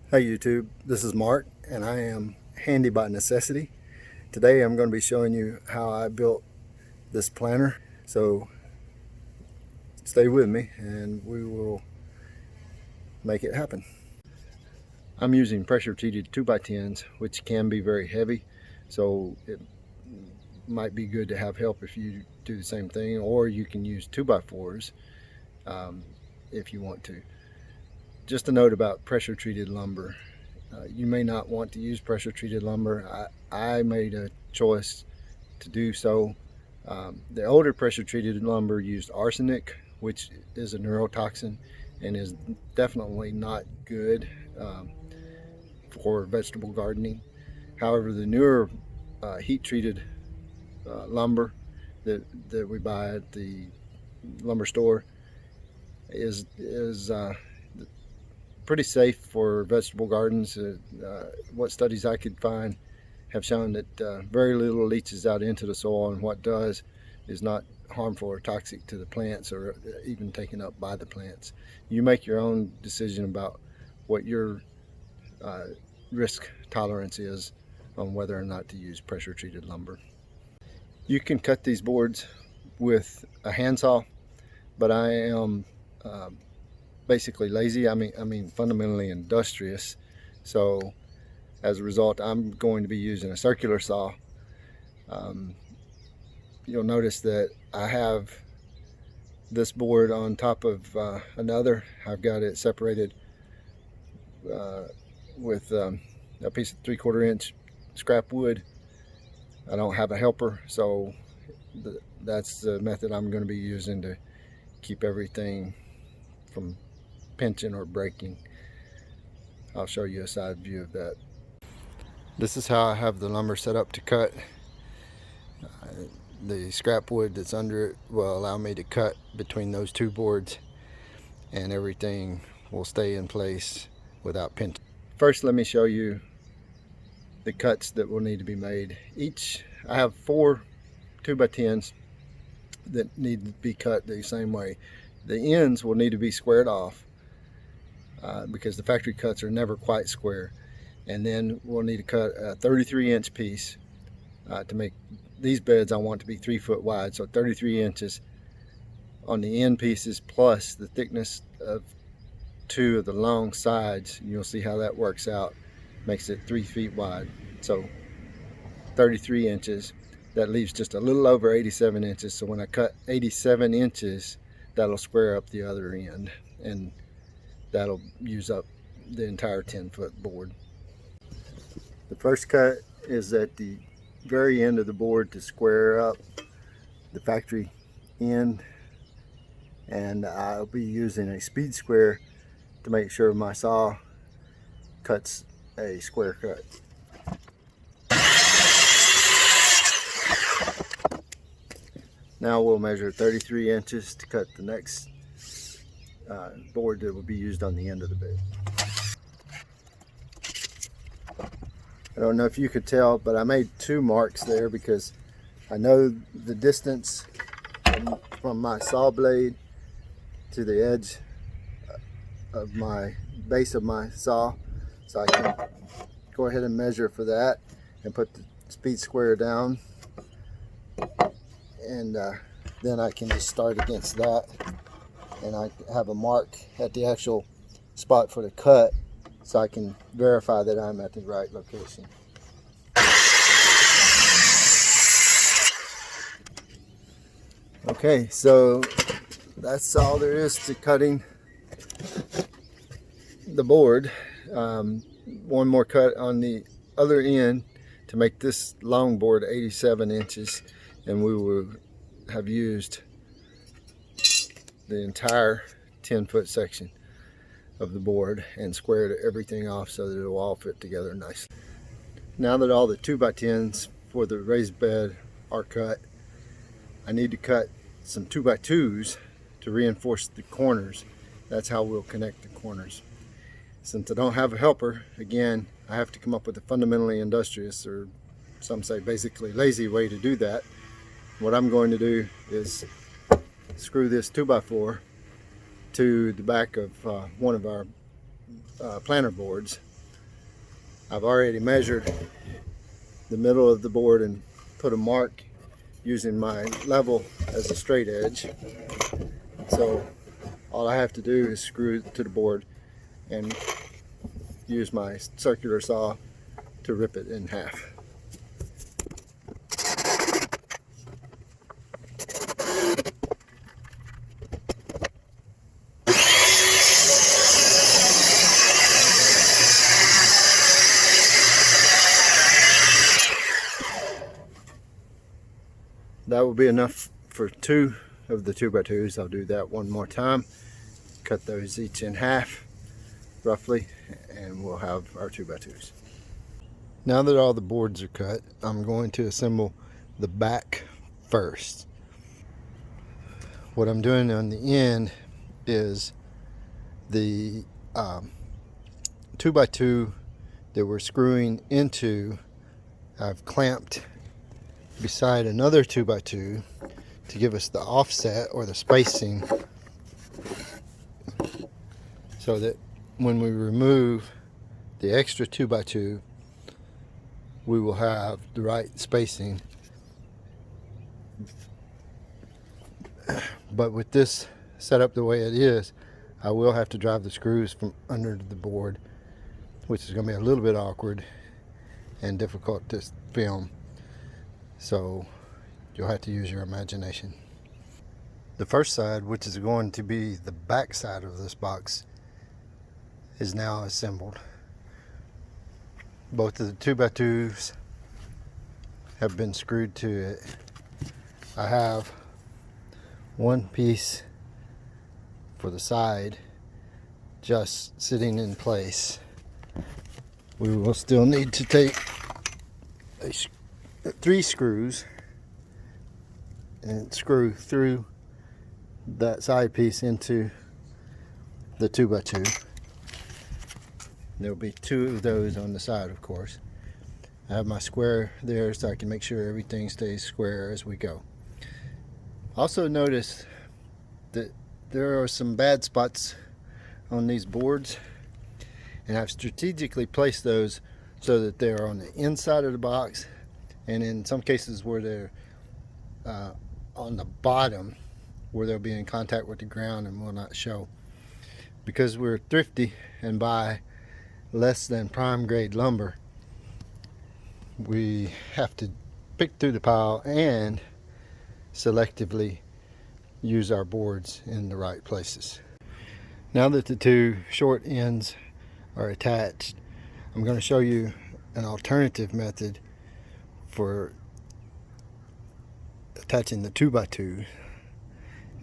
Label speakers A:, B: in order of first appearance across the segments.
A: Hey YouTube, this is Mark and I am handy by necessity. Today I'm going to be showing you how I built this planter, so stay with me and we will make it happen. I'm using pressure treated 2x10s, which can be very heavy, so it might be good to have help if you do the same thing, or you can use 2x4s if you want to. Just a note about pressure treated lumber. You may not want to use pressure treated lumber. I made a choice to do so. The older pressure treated lumber used arsenic, which is a neurotoxin and is definitely not good for vegetable gardening. However, the newer heat treated lumber that we buy at the lumber store is pretty safe for vegetable gardens. What studies I could find have shown that very little leaches out into the soil, and what does is not harmful or toxic to the plants or even taken up by the plants. You make your own decision about what your risk tolerance is on whether or not to use pressure treated lumber. You can cut these boards with a handsaw, but I am basically lazy. I mean fundamentally industrious. So as a result, I'm going to be using a circular saw. You'll notice that I have this board on top of another. I've got it separated with a piece of 3/4 inch scrap wood. I don't have a helper, so that's the method I'm going to be using to keep everything from pinching or breaking. I'll show you a side view of that. This is how I have the lumber set up to cut. The scrap wood that's under it will allow me to cut between those two boards, and everything will stay in place without pinching. First, let me show you the cuts that will need to be made. I have 4 2x10s that need to be cut the same way. The ends will need to be squared off because the factory cuts are never quite square. And then we'll need to cut a 33-inch piece to make these beds. I want to be 3 foot wide, so 33 inches on the end pieces plus the thickness of 2 of the long sides. You'll see how that works out. Makes it 3 feet wide. So 33 inches. That leaves just a little over 87 inches. So when I cut 87 inches, that'll square up the other end, and that'll use up the entire 10-foot board. The first cut is at the very end of the board to square up the factory end, and I'll be using a speed square to make sure my saw cuts a square cut. Now we'll measure 33 inches to cut the next board that will be used on the end of the bed. I don't know if you could tell, but I made 2 marks there because I know the distance from my saw blade to the edge of my base of my saw, so I can go ahead and measure for that and put the speed square down, and then I can just start against that, and I have a mark at the actual spot for the cut, so I can verify that I'm at the right location. Okay, so that's all there is to cutting the board. One more cut on the other end to make this long board 87 inches, and we will have used the entire 10-foot section of the board and squared everything off so that it will all fit together nicely. Now that all the 2x10s for the raised bed are cut, I need to cut some 2x2s to reinforce the corners. That's how we'll connect the corners. Since I don't have a helper, again, I have to come up with a fundamentally industrious, or some say basically lazy, way to do that. What I'm going to do is screw this 2x4 to the back of one of our planter boards, I've already measured the middle of the board and put a mark using my level as a straight edge. So all I have to do is screw it to the board and use my circular saw to rip it in half. That will be enough for 2 of the 2x2s. I'll do that one more time. Cut those each in half, roughly, and we'll have our 2x2s. Now that all the boards are cut, I'm going to assemble the back first. What I'm doing on the end is the 2x2 that we're screwing into, I've clamped beside another 2x2 to give us the offset or the spacing, so that when we remove the extra 2x2 we will have the right spacing. But with this set up the way it is, I will have to drive the screws from under the board, which is going to be a little bit awkward and difficult to film. So you'll have to use your imagination. The first side, which is going to be the back side of this box, is now assembled. Both of the 2x2s have been screwed to it. I have one piece for the side just sitting in place. We will still need to take 3 screws and screw through that side piece into the 2x2. There will be 2 of those on the side, of course. I have my square there so I can make sure everything stays square as we go. Also notice that there are some bad spots on these boards, and I've strategically placed those so that they're on the inside of the box, and in some cases where they're on the bottom, where they'll be in contact with the ground and will not show. Because we're thrifty and buy less than prime grade lumber, we have to pick through the pile and selectively use our boards in the right places. Now that the 2 short ends are attached, I'm going to show you an alternative method for attaching the 2x2.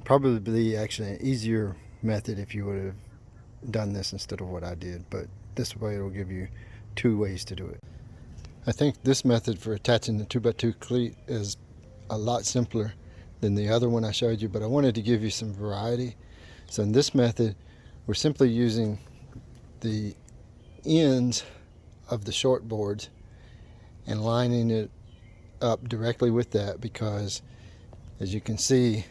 A: Probably actually an easier method if you would have done this instead of what I did, but this way it will give you 2 ways to do it. I think this method for attaching the 2x2 cleat is a lot simpler than the other one I showed you, but I wanted to give you some variety. So in this method, we're simply using the ends of the short boards and lining it up directly with that, because as you can see,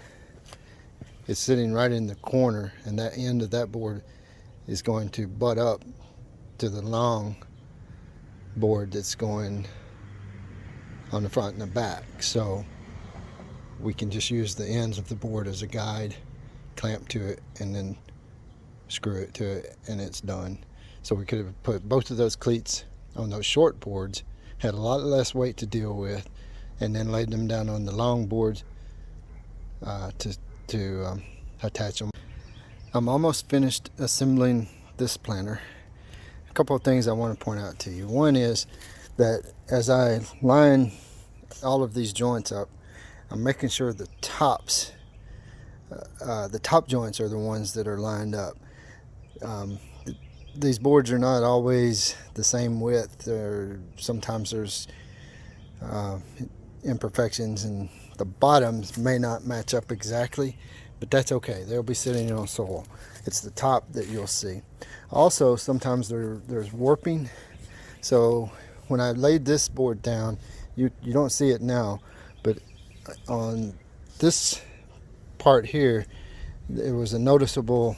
A: it's sitting right in the corner, and that end of that board is going to butt up to the long board that's going on the front and the back. So we can just use the ends of the board as a guide, clamp to it, and then screw it to it, and it's done. So we could have put both of those cleats on those short boards, had a lot less weight to deal with, and then laid them down on the long boards to attach them. I'm almost finished assembling this planter. A couple of things I want to point out to you. One is that as I line all of these joints up, I'm making sure the tops, the top joints are the ones that are lined up. These boards are not always the same width. Sometimes there's imperfections, and the bottoms may not match up exactly, but that's okay. They'll be sitting on soil. It's the top that you'll see. Also, sometimes there's warping. So when I laid this board down, you don't see it now, but on this part here, there was a noticeable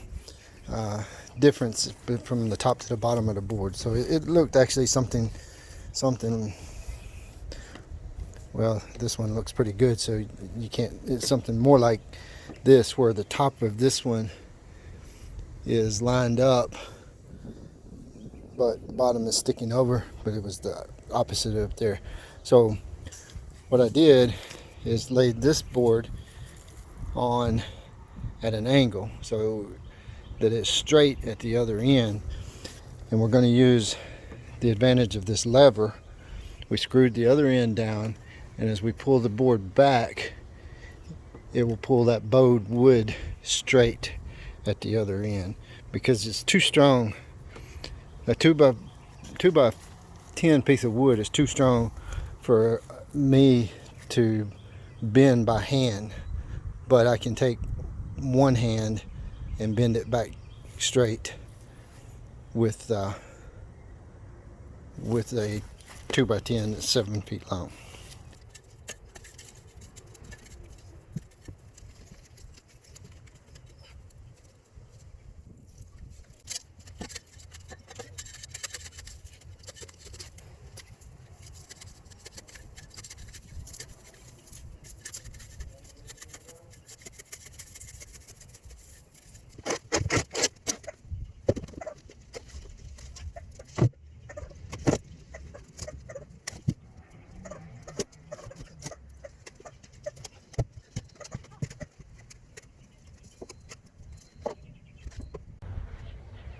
A: difference from the top to the bottom of the board. So it looked actually something, well, this one looks pretty good, so you can't, it's something more like this, where the top of this one is lined up but the bottom is sticking over, but it was the opposite up there. So what I did is laid this board on at an angle so that it's straight at the other end, and we're going to use the advantage of this lever. We screwed the other end down, and as we pull the board back, it will pull that bowed wood straight at the other end, because it's too strong. A 2x10 piece of wood is too strong for me to bend by hand, but I can take one hand and bend it back straight with a 2x10 that's 7 feet long.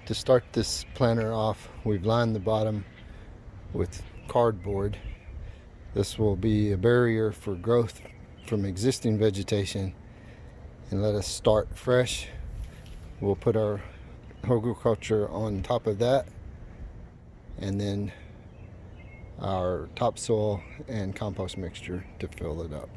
A: To start this planter off, we've lined the bottom with cardboard. This will be a barrier for growth from existing vegetation and let us start fresh. We'll put our horticulture on top of that, and then our topsoil and compost mixture to fill it up.